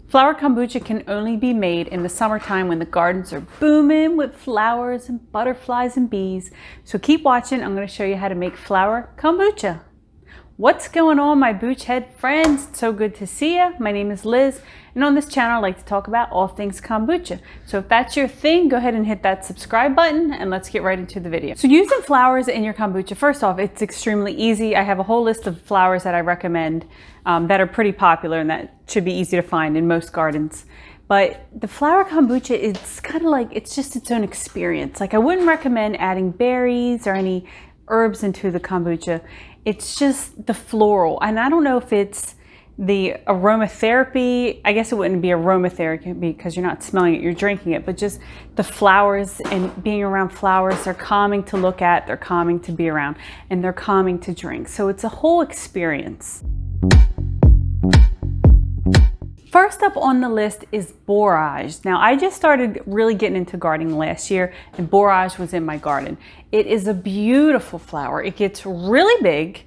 Flower kombucha can only be made in the summertime when the gardens are booming with flowers and butterflies and bees. So keep watching. I'm going to show you how to make flower kombucha. What's going on, my Booch Head friends? It's so good to see you. My name is Liz, and on this channel I like to talk about all things kombucha. So if that's your thing, go ahead and hit that subscribe button and let's get right into the video. So using flowers in your kombucha, first off, it's extremely easy. I have a whole list of flowers that I recommend that are pretty popular and that should be easy to find in most gardens. But the flower kombucha, it's kind of like, it's just its own experience. Like, I wouldn't recommend adding berries or any herbs into the kombucha. It's just the floral, and I don't know if it's the aromatherapy. I guess it wouldn't be aromatherapy because you're not smelling it, you're drinking it, but just the flowers and being around flowers, they're calming to look at, they're calming to be around, and they're calming to drink. So it's a whole experience. First up on the list is Borage. Now, I just started really getting into gardening last year, and Borage was in my garden. It is a beautiful flower. It gets really big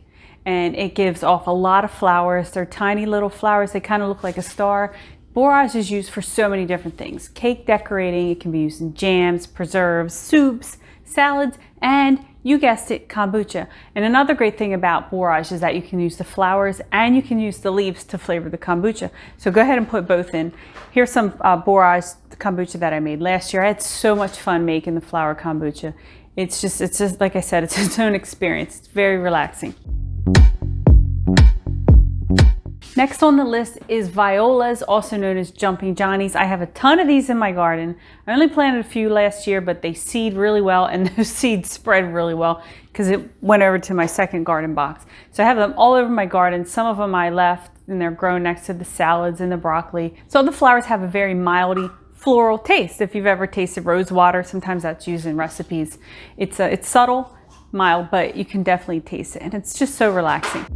and it gives off a lot of flowers. They're tiny little flowers. They kind of look like a star. Borage is used for so many different things. Cake decorating, it can be used in jams, preserves, soups, salads, and you guessed it, kombucha. And another great thing about borage is that you can use the flowers and you can use the leaves to flavor the kombucha. So go ahead and put both in. Here's some borage kombucha that I made last year. I had so much fun making the flower kombucha. It's just like I said, it's its own experience. It's very relaxing. Next on the list is Violas, also known as Jumping Johnnies. I have a ton of these in my garden. I only planted a few last year, but they seed really well, and those seeds spread really well because it went over to my second garden box. So I have them all over my garden. Some of them I left, and they're grown next to the salads and the broccoli. So the flowers have a very mildy floral taste. If you've ever tasted rose water, sometimes that's used in recipes. It's subtle, mild, but you can definitely taste it, and it's just so relaxing.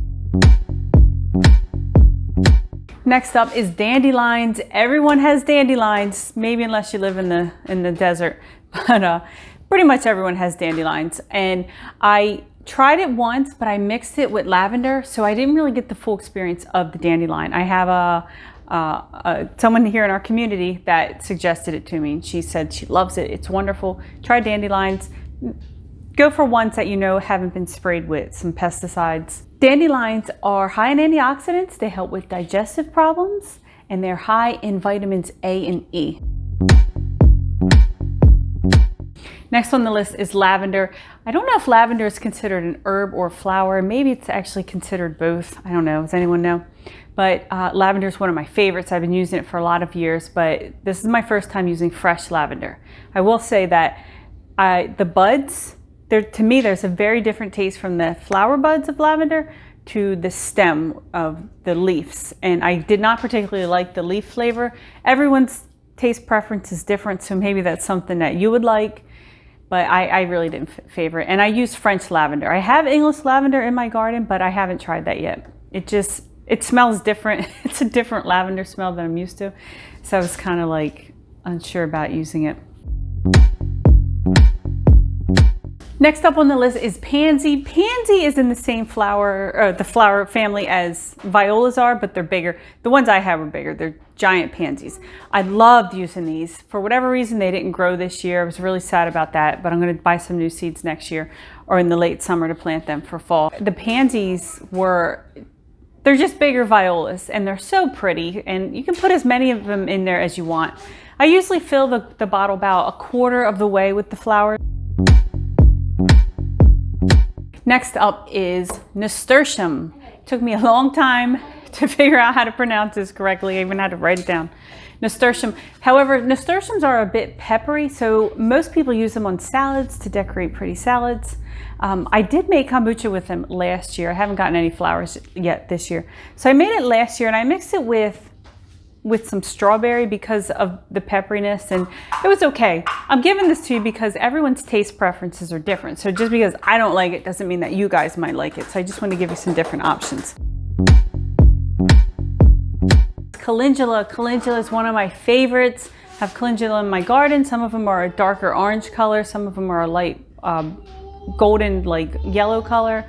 Next up is dandelions. Everyone has dandelions, maybe unless you live in the desert, but pretty much everyone has dandelions. And I tried it once, but I mixed it with lavender, so I didn't really get the full experience of the dandelion. I have someone here in our community that suggested it to me, and she said she loves it. It's wonderful. Try dandelions. Go for ones that you know haven't been sprayed with some pesticides. Dandelions are high in antioxidants. They help with digestive problems, and they're high in vitamins A and E. Next on the list is lavender. I don't know if lavender is considered an herb or flower. Maybe it's actually considered both. I don't know. Does anyone know? But lavender is one of my favorites. I've been using it for a lot of years, but this is my first time using fresh lavender. I will say that the buds, to me, there's a very different taste from the flower buds of lavender to the stem of the leaves. And I did not particularly like the leaf flavor. Everyone's taste preference is different, so maybe that's something that you would like, but I really didn't favor it. And I use French lavender. I have English lavender in my garden, but I haven't tried that yet. It smells different. It's a different lavender smell than I'm used to. So I was kind of like unsure about using it. Next up on the list is Pansy. Pansy is in the same flower, or the flower family as Violas are, but they're bigger. The ones I have are bigger. They're giant pansies. I loved using these. For whatever reason, they didn't grow this year. I was really sad about that, but I'm going to buy some new seeds next year or in the late summer to plant them for fall. The pansies they're just bigger Violas, and they're so pretty, and you can put as many of them in there as you want. I usually fill the bottle about a quarter of the way with the flowers. Next up is Nasturtium. It took me a long time to figure out how to pronounce this correctly. I even had to write it down. Nasturtium. However, nasturtiums are a bit peppery, so most people use them on salads to decorate pretty salads. I did make kombucha with them last year. I haven't gotten any flowers yet this year. So I made it last year, and I mixed it with some strawberry because of the pepperiness, and it was okay. I'm giving this to you because everyone's taste preferences are different. So just because I don't like it doesn't mean that you guys might like it. So I just want to give you some different options. Calendula. Calendula is one of my favorites. I have calendula in my garden. Some of them are a darker orange color. Some of them are a light golden, like yellow color.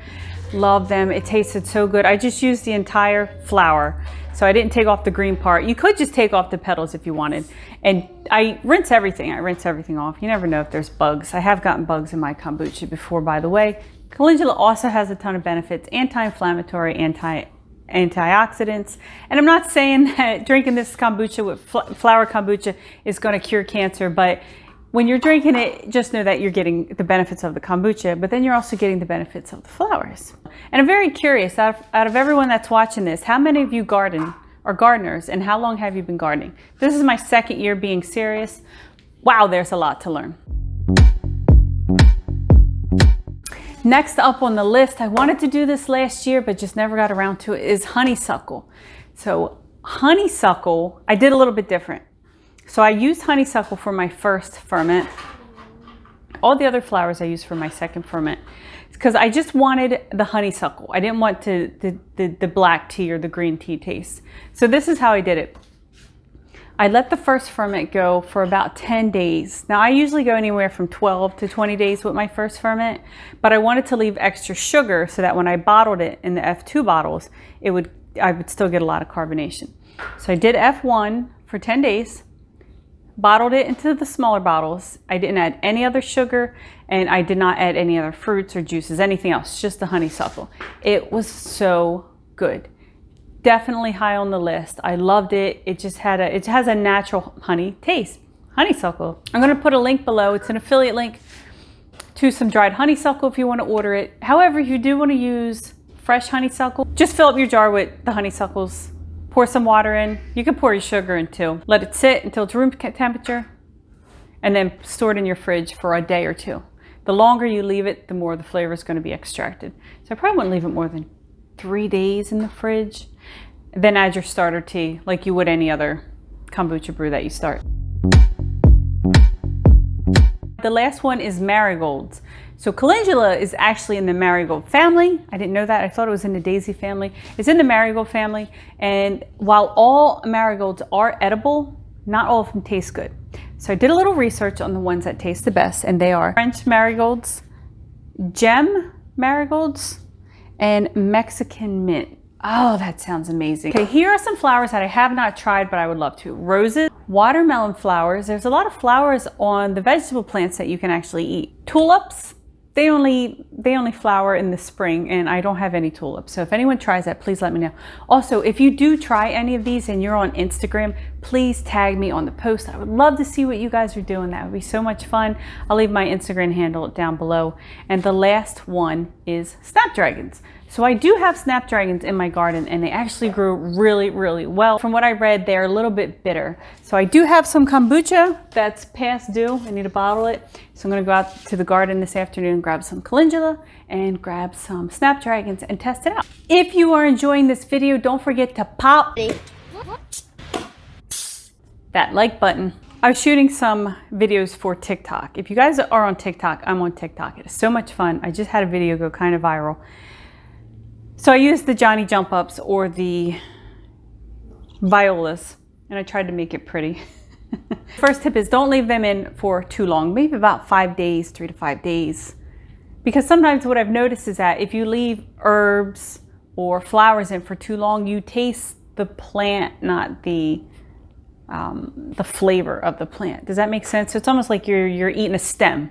Love them. It tasted so good. I just used the entire flower. So I didn't take off the green part. You could just take off the petals if you wanted. And I rinse everything. I rinse everything off. You never know if there's bugs. I have gotten bugs in my kombucha before, by the way. Calendula also has a ton of benefits, anti-inflammatory, antioxidants. And I'm not saying that drinking this kombucha with flower kombucha is going to cure cancer, but when you're drinking it, just know that you're getting the benefits of the kombucha, but then you're also getting the benefits of the flowers. And I'm very curious, out of everyone that's watching this, how many of you garden or gardeners, and how long have you been gardening? This is my second year being serious. Wow, there's a lot to learn. Next up on the list, I wanted to do this last year, but just never got around to it, is honeysuckle. So honeysuckle, I did a little bit different. So I used honeysuckle for my first ferment. All the other flowers I used for my second ferment, because I just wanted the honeysuckle. I didn't want the black tea or the green tea taste. So this is how I did it. I let the first ferment go for about 10 days. Now I usually go anywhere from 12 to 20 days with my first ferment, but I wanted to leave extra sugar so that when I bottled it in the F2 bottles, I would still get a lot of carbonation. So I did F1 for 10 days. Bottled it into the smaller bottles. I didn't add any other sugar, and I did not add any other fruits or juices, anything else, just the honeysuckle. It was so good. Definitely high on the list. I loved it. It has a natural honey taste. Honeysuckle. I'm going to put a link below. It's an affiliate link to some dried honeysuckle if you want to order it. However, if you do want to use fresh honeysuckle, just fill up your jar with the honeysuckles. Pour some water in. You can pour your sugar in too. Let it sit until it's room temperature, and then store it in your fridge for a day or two. The longer you leave it, the more the flavor is going to be extracted. So I probably wouldn't leave it more than 3 days in the fridge. Then add your starter tea like you would any other kombucha brew that you start. The last one is marigolds. So calendula is actually in the marigold family. I didn't know that. I thought it was in the daisy family. It's in the marigold family. And while all marigolds are edible, not all of them taste good. So I did a little research on the ones that taste the best, and they are French marigolds, gem marigolds, and Mexican mint. Oh, that sounds amazing. Okay, here are some flowers that I have not tried, but I would love to. Roses, watermelon flowers. There's a lot of flowers on the vegetable plants that you can actually eat. Tulips. They only flower in the spring, and I don't have any tulips. So if anyone tries that, please let me know. Also, if you do try any of these and you're on Instagram, please tag me on the post. I would love to see what you guys are doing. That would be so much fun. I'll leave my Instagram handle down below. And the last one is snapdragons. So I do have snapdragons in my garden, and they actually grew really, really well. From what I read, they're a little bit bitter. So I do have some kombucha that's past due. I need to bottle it. So I'm gonna go out to the garden this afternoon, grab some calendula and grab some snapdragons and test it out. If you are enjoying this video, don't forget to pop that like button. I was shooting some videos for TikTok. If you guys are on TikTok, I'm on TikTok. It is so much fun. I just had a video go kind of viral. So I used the Johnny Jump Ups or the Violas, and I tried to make it pretty. First tip is don't leave them in for too long, maybe about 5 days, 3 to 5 days. Because sometimes what I've noticed is that if you leave herbs or flowers in for too long, you taste the plant, not the flavor of the plant. Does that make sense? So it's almost like you're eating a stem,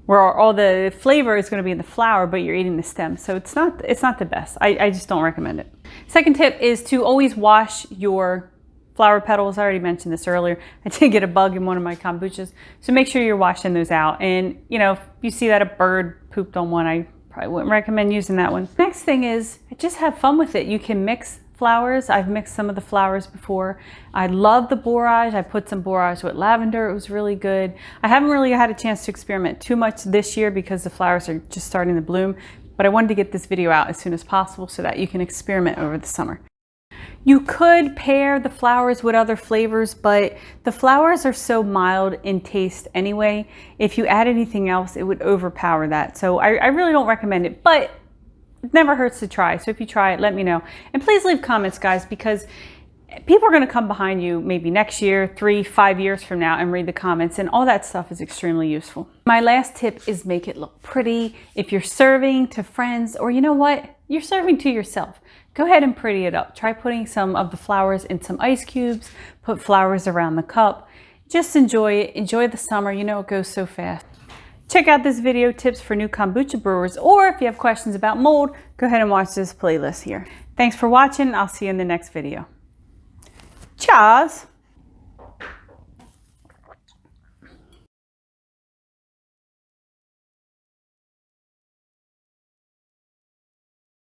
where all the flavor is going to be in the flower, but you're eating the stem. So it's not the best. I just don't recommend it. Second tip is to always wash your flower petals. I already mentioned this earlier. I did get a bug in one of my kombuchas. So make sure you're washing those out. And you know, if you see that a bird pooped on one, I probably wouldn't recommend using that one. Next thing is just have fun with it. You can mix flowers. I've mixed some of the flowers before. I love the borage. I put some borage with lavender. It was really good. I haven't really had a chance to experiment too much this year because the flowers are just starting to bloom, but I wanted to get this video out as soon as possible so that you can experiment over the summer. You could pair the flowers with other flavors, but the flowers are so mild in taste anyway. If you add anything else, it would overpower that. So I really don't recommend it, but it never hurts to try. So if you try it, let me know. And please leave comments, guys, because People are going to come behind you maybe next year, 3, 5 years from now and read the comments, and all that stuff is extremely useful. My last tip is make it look pretty. If you're serving to friends, or you know what, you're serving to yourself, go ahead and pretty it up. Try putting some of the flowers in some ice cubes, put flowers around the cup. Just enjoy it. Enjoy the summer. You know, it goes so fast. Check out this video, tips for new kombucha brewers, or if you have questions about mold, go ahead and watch this playlist here. Thanks for watching. I'll see you in the next video. Cheers!